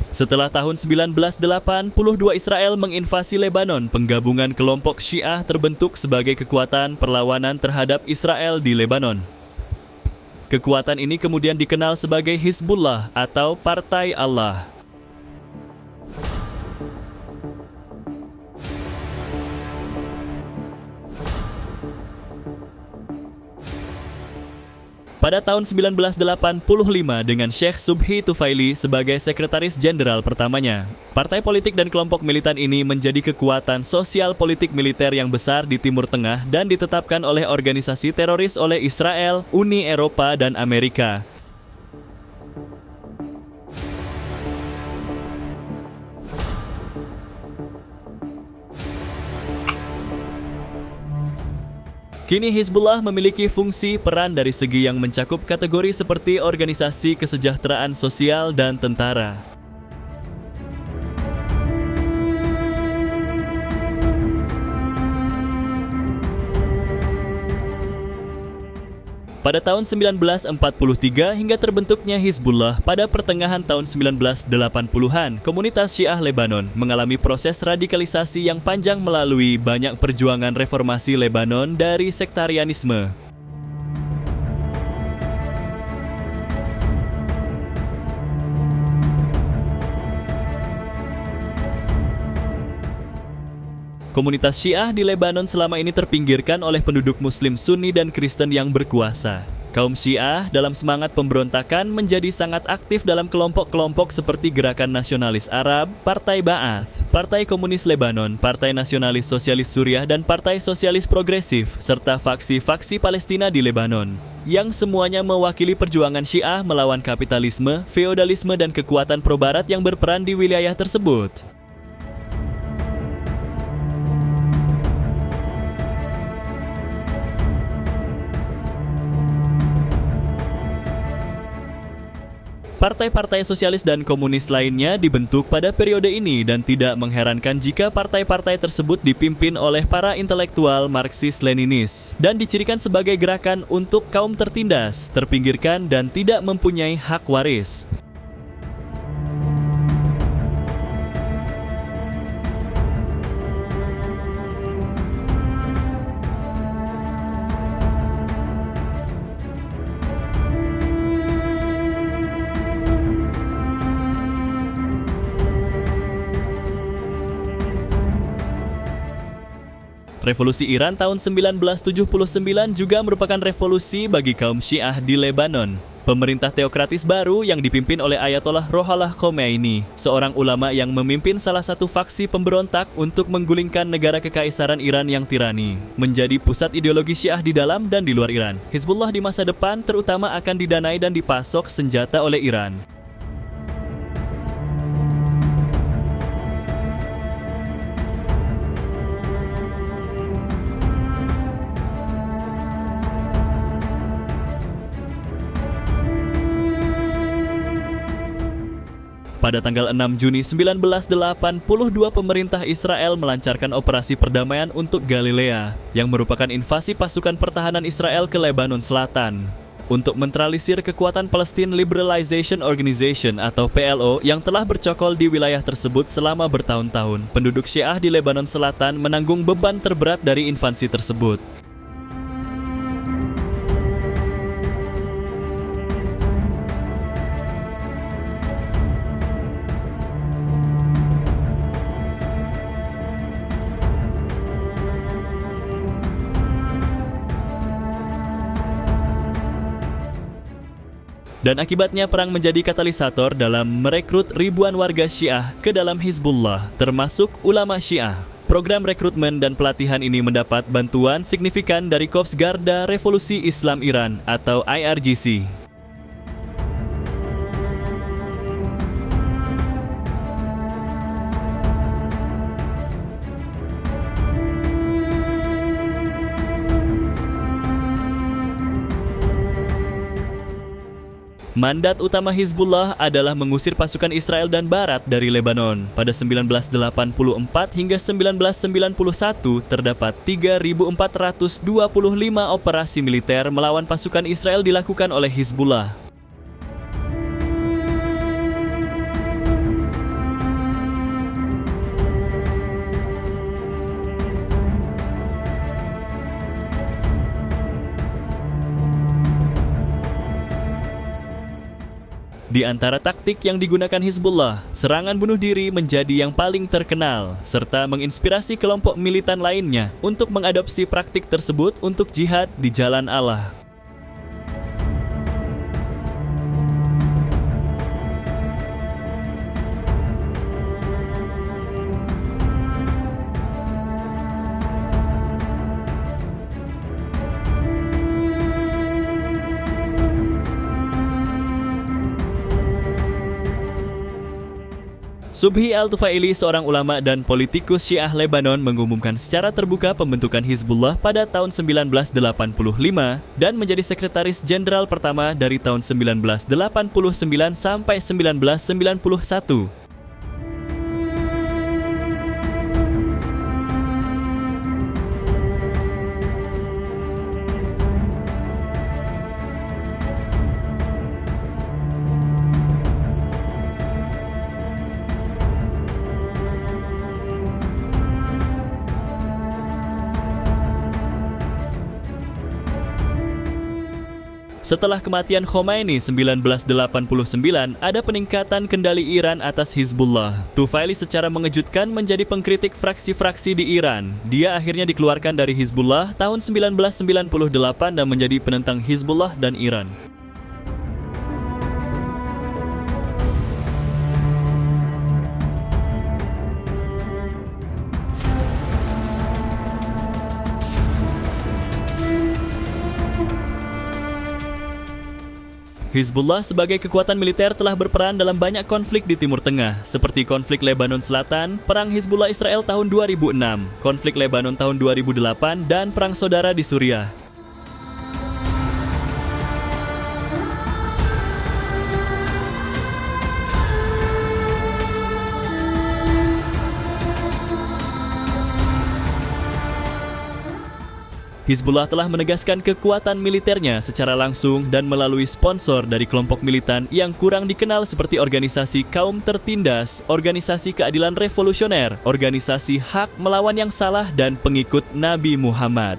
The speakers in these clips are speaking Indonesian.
Setelah tahun 1982 Israel menginvasi Lebanon, penggabungan kelompok Syiah terbentuk sebagai kekuatan perlawanan terhadap Israel di Lebanon. Kekuatan ini kemudian dikenal sebagai Hizbullah atau Partai Allah. Pada tahun 1985 dengan Sheikh Subhi Tufaili sebagai sekretaris jenderal pertamanya, partai politik dan kelompok militan ini menjadi kekuatan sosial politik militer yang besar di Timur Tengah dan ditetapkan oleh organisasi teroris oleh Israel, Uni Eropa, dan Amerika. Kini Hizbullah memiliki fungsi peran dari segi yang mencakup kategori seperti organisasi kesejahteraan sosial dan tentara. Pada tahun 1943 hingga terbentuknya Hizbullah pada pertengahan tahun 1980-an, komunitas Syiah Lebanon mengalami proses radikalisasi yang panjang melalui banyak perjuangan reformasi Lebanon dari sektarianisme. Komunitas Syiah di Lebanon selama ini terpinggirkan oleh penduduk Muslim Sunni dan Kristen yang berkuasa. Kaum Syiah dalam semangat pemberontakan menjadi sangat aktif dalam kelompok-kelompok seperti Gerakan Nasionalis Arab, Partai Ba'ath, Partai Komunis Lebanon, Partai Nasionalis Sosialis Suriah, dan Partai Sosialis Progresif, serta faksi-faksi Palestina di Lebanon, yang semuanya mewakili perjuangan Syiah melawan kapitalisme, feodalisme, dan kekuatan pro-barat yang berperan di wilayah tersebut. Partai-partai sosialis dan komunis lainnya dibentuk pada periode ini dan tidak mengherankan jika partai-partai tersebut dipimpin oleh para intelektual Marxis-Leninis dan dicirikan sebagai gerakan untuk kaum tertindas, terpinggirkan, dan tidak mempunyai hak waris. Revolusi Iran tahun 1979 juga merupakan revolusi bagi kaum Syiah di Lebanon. Pemerintah teokratis baru yang dipimpin oleh Ayatollah Ruhollah Khomeini, seorang ulama yang memimpin salah satu faksi pemberontak untuk menggulingkan negara kekaisaran Iran yang tirani, menjadi pusat ideologi Syiah di dalam dan di luar Iran. Hizbullah di masa depan terutama akan didanai dan dipasok senjata oleh Iran. Pada tanggal 6 Juni 1982, pemerintah Israel melancarkan operasi perdamaian untuk Galilea, yang merupakan invasi pasukan pertahanan Israel ke Lebanon Selatan, untuk menetralisir kekuatan Palestine Liberalization Organization atau PLO yang telah bercokol di wilayah tersebut selama bertahun-tahun. Penduduk Syiah di Lebanon Selatan menanggung beban terberat dari invasi tersebut. Dan akibatnya perang menjadi katalisator dalam merekrut ribuan warga Syiah ke dalam Hizbullah, termasuk ulama Syiah. Program rekrutmen dan pelatihan ini mendapat bantuan signifikan dari Korps Garda Revolusi Islam Iran atau IRGC. Mandat utama Hizbullah adalah mengusir pasukan Israel dan Barat dari Lebanon. Pada 1984 hingga 1991 terdapat 3.425 operasi militer melawan pasukan Israel dilakukan oleh Hizbullah. Di antara taktik yang digunakan Hizbullah, serangan bunuh diri menjadi yang paling terkenal, serta menginspirasi kelompok militan lainnya untuk mengadopsi praktik tersebut untuk jihad di jalan Allah. Subhi Al-Tufaili, seorang ulama dan politikus Syiah Lebanon, mengumumkan secara terbuka pembentukan Hizbullah pada tahun 1985 dan menjadi sekretaris jenderal pertama dari tahun 1989 sampai 1991. Setelah kematian Khomeini 1989, ada peningkatan kendali Iran atas Hizbullah. Tufaili secara mengejutkan menjadi pengkritik fraksi-fraksi di Iran. Dia akhirnya dikeluarkan dari Hizbullah tahun 1998 dan menjadi penentang Hizbullah dan Iran. Hizbullah sebagai kekuatan militer telah berperan dalam banyak konflik di Timur Tengah, seperti konflik Lebanon Selatan, Perang Hizbullah Israel tahun 2006, konflik Lebanon tahun 2008, dan Perang Saudara di Suriah. Hizbullah telah menegaskan kekuatan militernya secara langsung dan melalui sponsor dari kelompok militan yang kurang dikenal seperti organisasi kaum tertindas, organisasi keadilan revolusioner, organisasi hak melawan yang salah, dan pengikut Nabi Muhammad.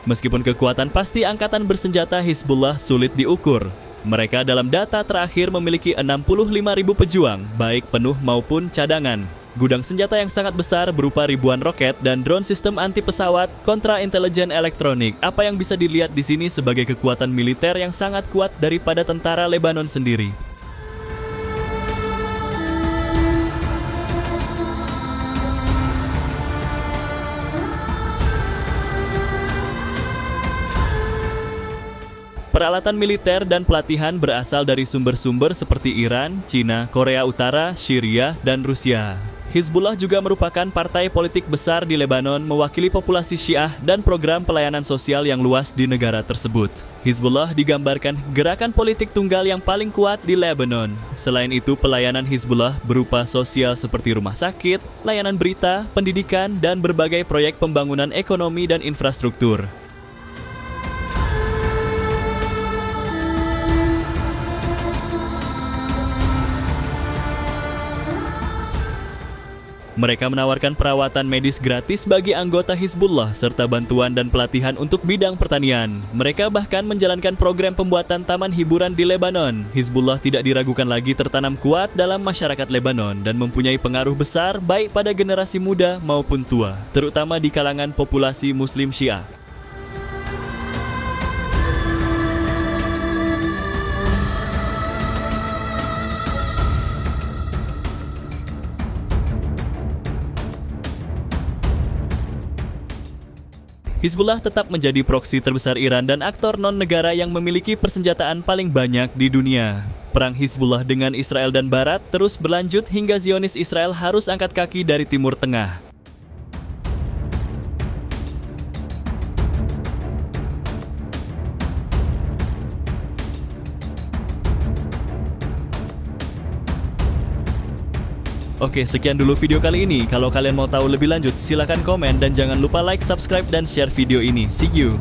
Meskipun kekuatan pasti angkatan bersenjata Hizbullah sulit diukur, mereka dalam data terakhir memiliki 65.000 pejuang, baik penuh maupun cadangan. Gudang senjata yang sangat besar berupa ribuan roket dan drone sistem anti pesawat, kontra intelijen elektronik. Apa yang bisa dilihat di sini sebagai kekuatan militer yang sangat kuat daripada tentara Lebanon sendiri. Peralatan militer dan pelatihan berasal dari sumber-sumber seperti Iran, Cina, Korea Utara, Syria, dan Rusia. Hizbullah juga merupakan partai politik besar di Lebanon, mewakili populasi Syiah dan program pelayanan sosial yang luas di negara tersebut. Hizbullah digambarkan gerakan politik tunggal yang paling kuat di Lebanon. Selain itu, pelayanan Hizbullah berupa sosial seperti rumah sakit, layanan berita, pendidikan, dan berbagai proyek pembangunan ekonomi dan infrastruktur. Mereka menawarkan perawatan medis gratis bagi anggota Hizbullah serta bantuan dan pelatihan untuk bidang pertanian. Mereka bahkan menjalankan program pembuatan taman hiburan di Lebanon. Hizbullah tidak diragukan lagi tertanam kuat dalam masyarakat Lebanon dan mempunyai pengaruh besar baik pada generasi muda maupun tua, terutama di kalangan populasi Muslim Syiah. Hizbullah tetap menjadi proksi terbesar Iran dan aktor non-negara yang memiliki persenjataan paling banyak di dunia. Perang Hizbullah dengan Israel dan Barat terus berlanjut hingga Zionis Israel harus angkat kaki dari Timur Tengah. Oke, sekian dulu video kali ini. Kalau kalian mau tahu lebih lanjut, silakan komen dan jangan lupa like, subscribe, dan share video ini. See you!